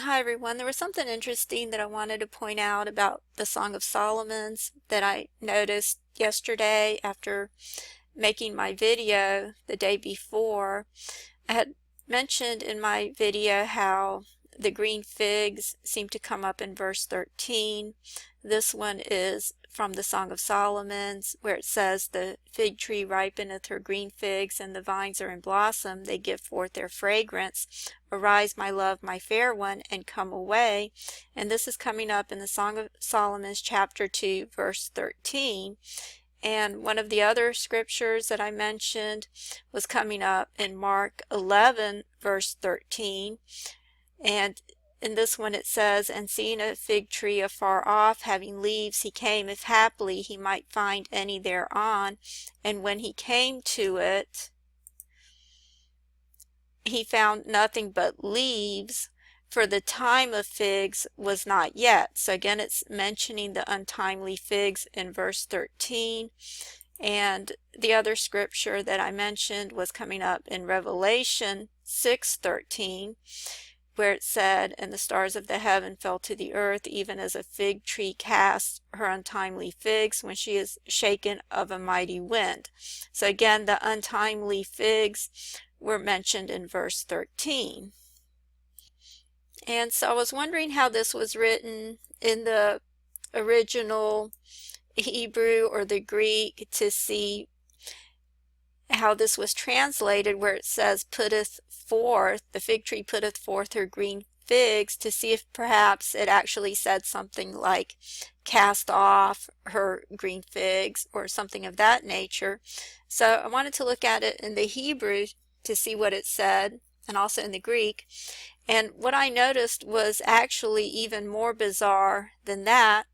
Hi everyone. There was something interesting that I wanted to point out about the Song of Solomon's that I noticed yesterday after making my video the day before. I had mentioned in my video how the green figs seem to come up in verse 13. This one is from the Song of Solomon's, where it says, "The fig tree ripeneth her green figs, and the vines are in blossom, they give forth their fragrance. Arise, my love, my fair one, and come away." And this is coming up in the Song of Solomon's chapter 2, verse 13. And one of the other scriptures that I mentioned was coming up in Mark 11, verse 13. And in this one it says, "And seeing a fig tree afar off, having leaves, he came, if haply he might find any thereon. And when he came to it, he found nothing but leaves, for the time of figs was not yet." So again, it's mentioning the untimely figs in verse 13. And the other scripture that I mentioned was coming up in Revelation 6:13, where it said, "And the stars of the heaven fell to the earth, even as a fig tree casts her untimely figs when she is shaken of a mighty wind." So again, the untimely figs were mentioned in verse 13. And so I was wondering how this was written in the original Hebrew or the Greek, to see how this was translated, where it says putteth forth, the fig tree putteth forth her green figs, to see if perhaps it actually said something like cast off her green figs or something of that nature. So I wanted to look at it in the Hebrew to see what it said, and also in the Greek. And what I noticed was actually even more bizarre than that.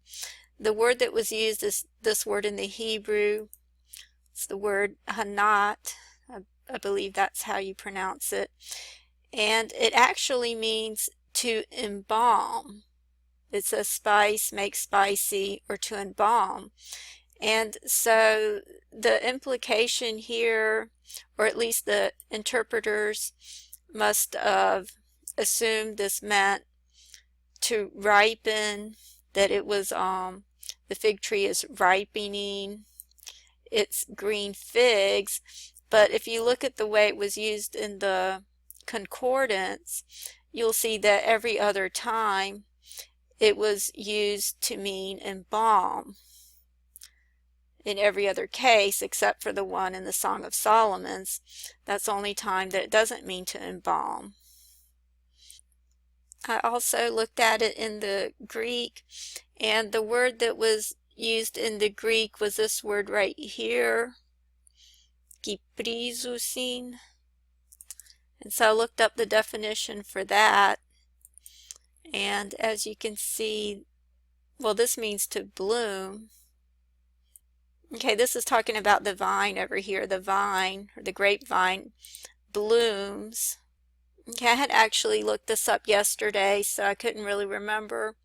The word that was used is this word in the Hebrew. It's the word hanat. I believe that's how you pronounce it. And it actually means to embalm. It's a spice, make spicy, or to embalm. And so the implication here, or at least the interpreters must have assumed this meant to ripen, that it was the fig tree is ripening its green figs. But if you look at the way it was used in the concordance, you'll see that every other time it was used to mean embalm in every other case, except for the one in the Song of Solomon's. That's the only time that it doesn't mean to embalm. I also looked at it in the Greek, and the word that was used in the Greek was this word right here, kyprizousin. And so I looked up the definition for that, and as you can see, well, this means to bloom. Okay, this is talking about the vine over here. The vine, or the grapevine, blooms. Okay, I had actually looked this up yesterday, so I couldn't really remember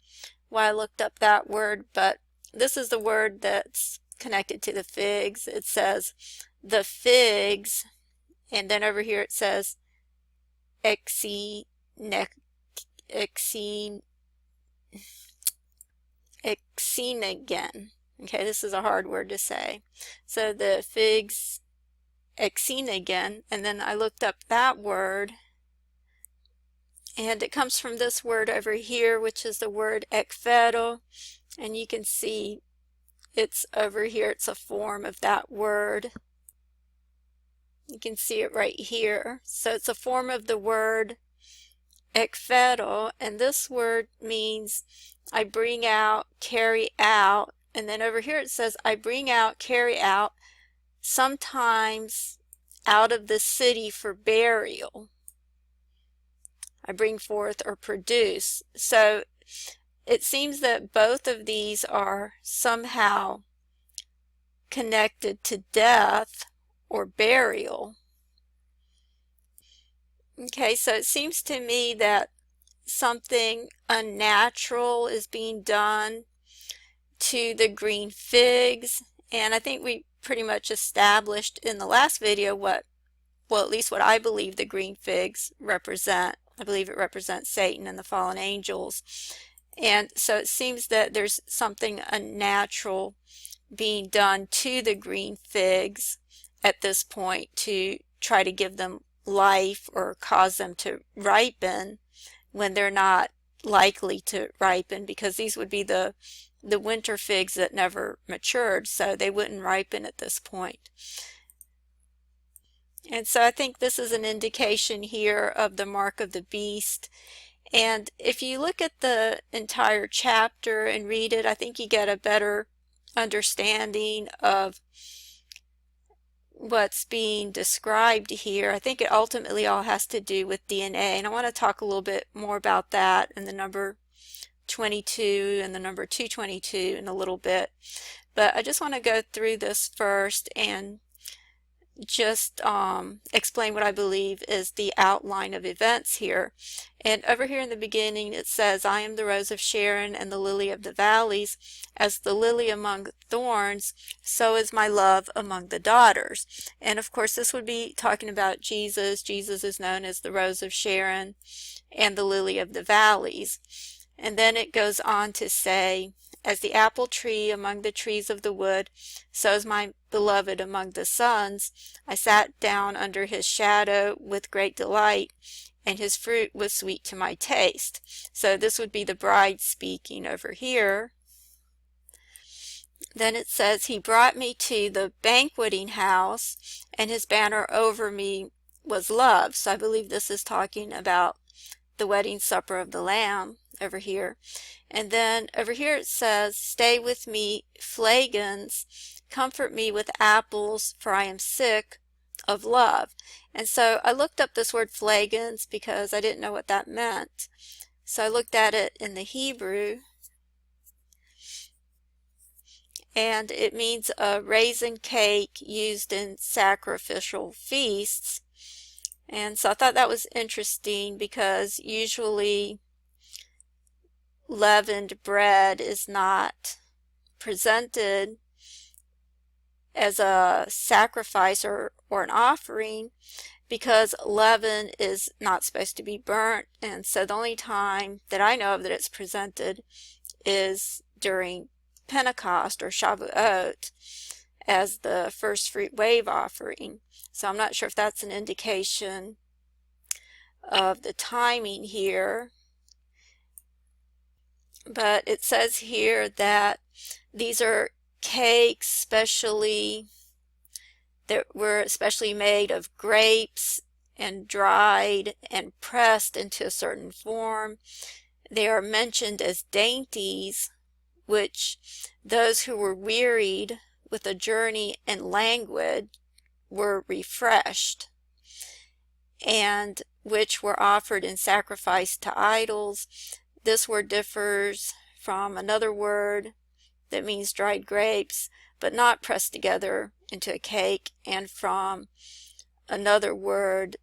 why I looked up that word, but this is the word that's connected to the figs. It says the figs, and then over here it says exine again. Okay, this is a hard word to say. So the figs exine again, and then I looked up that word, and it comes from this word over here, which is the word ekphero, and you can see it's over here. It's a form of that word. You can see it right here. So it's a form of the word ekphero, and this word means I bring out, carry out, and then over here it says I bring out, carry out, sometimes out of the city for burial. I bring forth or produce. So it seems that both of these are somehow connected to death or burial. Okay, so it seems to me that something unnatural is being done to the green figs, and I think we pretty much established in the last video what, well, at least what I believe the green figs represent. I believe it represents Satan and the fallen angels. And so it seems that there's something unnatural being done to the green figs at this point to try to give them life or cause them to ripen when they're not likely to ripen, because these would be the winter figs that never matured, so they wouldn't ripen at this point. And so I think this is an indication here of the mark of the beast. And if you look at the entire chapter and read it, I think you get a better understanding of what's being described here. I think it ultimately all has to do with DNA, and I want to talk a little bit more about that in the number 22 and the number 222 in a little bit. But I just want to go through this first and just explain what I believe is the outline of events here. And over here in the beginning it says, I am the rose of Sharon and the lily of the valleys. As the lily among thorns, so is my love among the daughters. And of course this would be talking about Jesus. Jesus is known as the rose of Sharon and the lily of the valleys. And then it goes on to say, as the apple tree among the trees of the wood, so is my beloved among the sons. I sat down under his shadow with great delight, and his fruit was sweet to my taste. So this would be the bride speaking over here. Then it says, he brought me to the banqueting house, and his banner over me was love. So I believe this is talking about the wedding supper of the Lamb over here. And then over here it says, stay with me, flagons, comfort me with apples, for I am sick of love. And so I looked up this word flagons because I didn't know what that meant. So I looked at it in the Hebrew, and it means a raisin cake used in sacrificial feasts. And so I thought that was interesting because usually leavened bread is not presented as a sacrifice or an offering, because leaven is not supposed to be burnt. And so the only time that I know of that it's presented is during Pentecost or Shavuot as the first fruit wave offering. So I'm not sure if that's an indication of the timing here. But it says here that these are cakes that were especially made of grapes and dried and pressed into a certain form. They are mentioned as dainties, which those who were wearied with a journey and languid were refreshed, and which were offered in sacrifice to idols. This word differs from another word that means dried grapes, but not pressed together into a cake, and from another word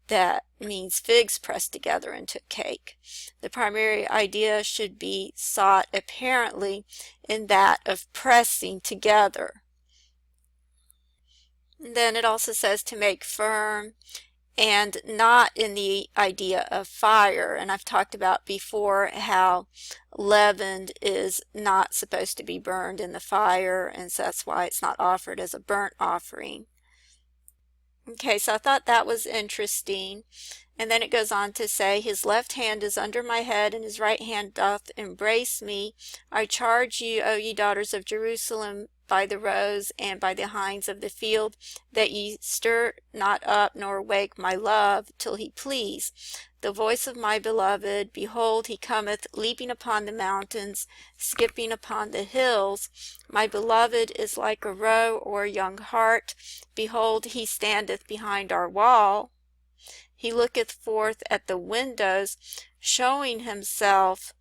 that means figs pressed together into a cake. The primary idea should be sought apparently in that of pressing together. And then it also says to make firm, and not in the idea of fire. And I've talked about before how leavened is not supposed to be burned in the fire, and so that's why it's not offered as a burnt offering. Okay, so I thought that was interesting. And then it goes on to say, his left hand is under my head, and his right hand doth embrace me. I charge you, O ye daughters of Jerusalem, by the roes and by the hinds of the field, that ye stir not up nor wake my love till he please. The voice of my beloved, behold, he cometh, leaping upon the mountains, skipping upon the hills. My beloved is like a roe or a young hart. Behold, he standeth behind our wall. He looketh forth at the windows, showing himself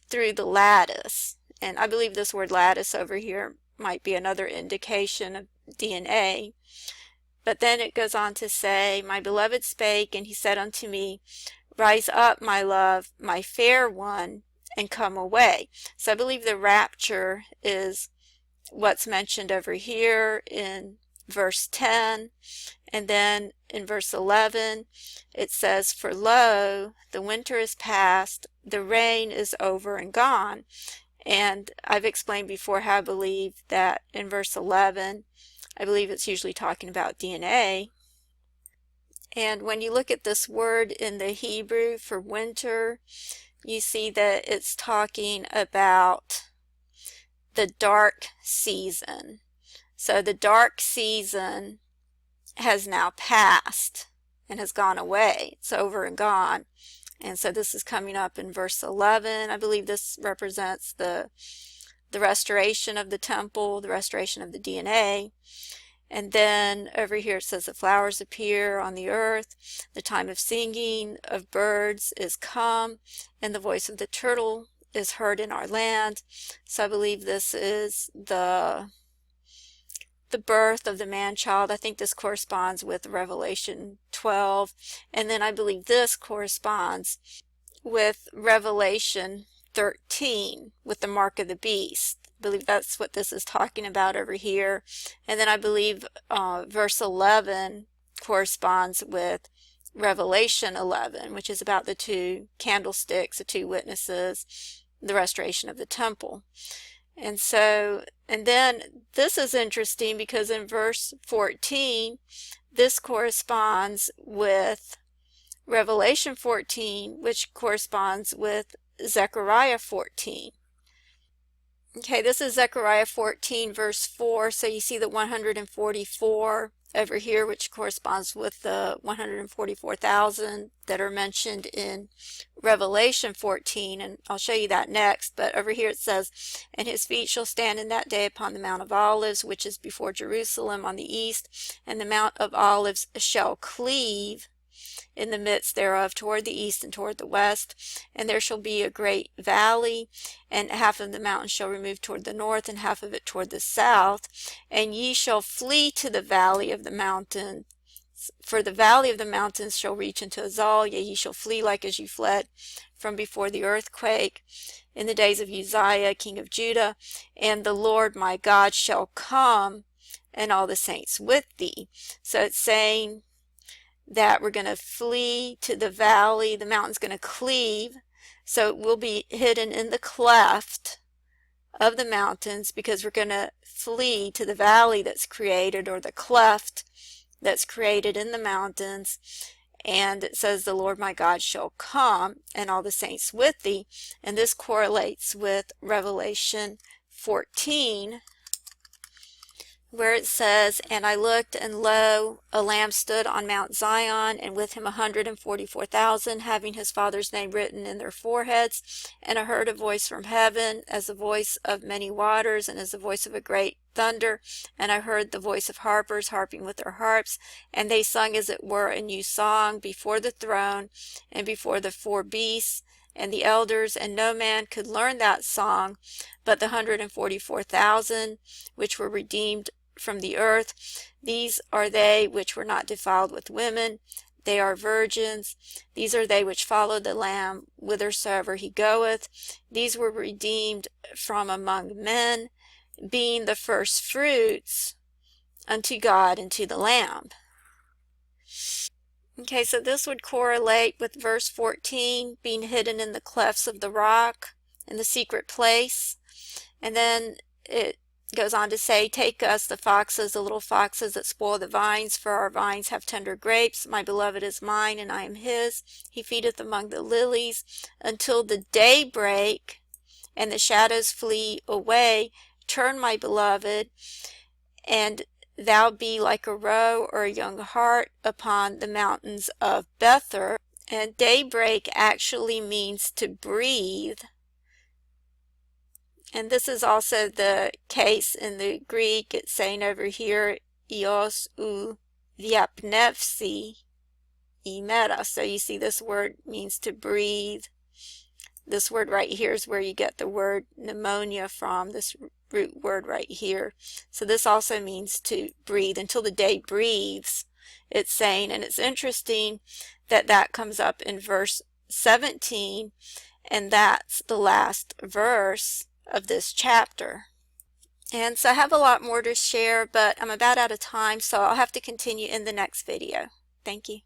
through the lattice. And I believe this word lattice over here might be another indication of DNA. But then it goes on to say, my beloved spake, and he said unto me, rise up, my love, my fair one, and come away. So I believe the rapture is what's mentioned over here in verse 10. And then in verse 11, it says, "For lo, the winter is past, the rain is over and gone." And I've explained before how I believe that in verse 11, I believe it's usually talking about DNA. And when you look at this word in the Hebrew for winter, you see that it's talking about the dark season. So the dark season has now passed and has gone away. It's over and gone. And so this is coming up in verse 11. I believe this represents the restoration of the temple, the restoration of the DNA. And then over here it says the flowers appear on the earth, the time of singing of birds is come, and the voice of the turtle is heard in our land. So I believe this is the birth of the man-child. I think this corresponds with Revelation 12. And then I believe this corresponds with Revelation 13 with the mark of the beast. I believe that's what this is talking about over here. And then I believe verse 11 corresponds with Revelation 11, which is about the two candlesticks, the two witnesses, the restoration of the temple. And then this is interesting because in verse 14, this corresponds with Revelation 14, which corresponds with Zechariah 14. Okay, this is Zechariah 14 verse 4, so you see the 144 over here, which corresponds with the 144,000 that are mentioned in Revelation 14, and I'll show you that next. But over here it says, "And his feet shall stand in that day upon the Mount of Olives, which is before Jerusalem on the east, and the Mount of Olives shall cleave in the midst thereof toward the east and toward the west, and there shall be a great valley, and half of the mountain shall remove toward the north, and half of it toward the south. And ye shall flee to the valley of the mountains, for the valley of the mountains shall reach into Azal, yea, ye shall flee like as ye fled from before the earthquake in the days of Uzziah, king of Judah. And the Lord my God shall come, and all the saints with thee." So it's saying that we're going to flee to the valley. The mountain's going to cleave, so it will be hidden in the cleft of the mountains, because we're going to flee to the valley that's created, or the cleft that's created in the mountains. And it says, "The Lord my God shall come, and all the saints with thee." And this correlates with Revelation 14, where it says, "And I looked, and lo, a Lamb stood on Mount Zion, and with him 144,000, having his Father's name written in their foreheads. And I heard a voice from heaven, as the voice of many waters, and as the voice of a great thunder. And I heard the voice of harpers harping with their harps, and they sung as it were a new song before the throne, and before the four beasts, and the elders, and no man could learn that song, but the 144,000, which were redeemed from the earth. These are they which were not defiled with women. They are virgins. These are they which follow the Lamb whithersoever he goeth. These were redeemed from among men, being the first fruits unto God and to the Lamb." Okay, so this would correlate with verse 14, being hidden in the clefts of the rock, in the secret place. And then it goes on to say, "Take us the foxes, the little foxes that spoil the vines, for our vines have tender grapes. My beloved is mine, and I am his. He feedeth among the lilies until the day break, and the shadows flee away. Turn, my beloved, and thou be like a roe or a young hart upon the mountains of Bether." And daybreak actually means to breathe. And this is also the case in the Greek. It's saying over here, "Ios ou diapnevsi imera." So you see this word means to breathe. This word right here is where you get the word pneumonia from, this root word right here. So this also means to breathe. Until the day breathes, it's saying. And it's interesting that that comes up in verse 17, and that's the last verse of this chapter. And so I have a lot more to share, but I'm about out of time, so I'll have to continue in the next video. Thank you.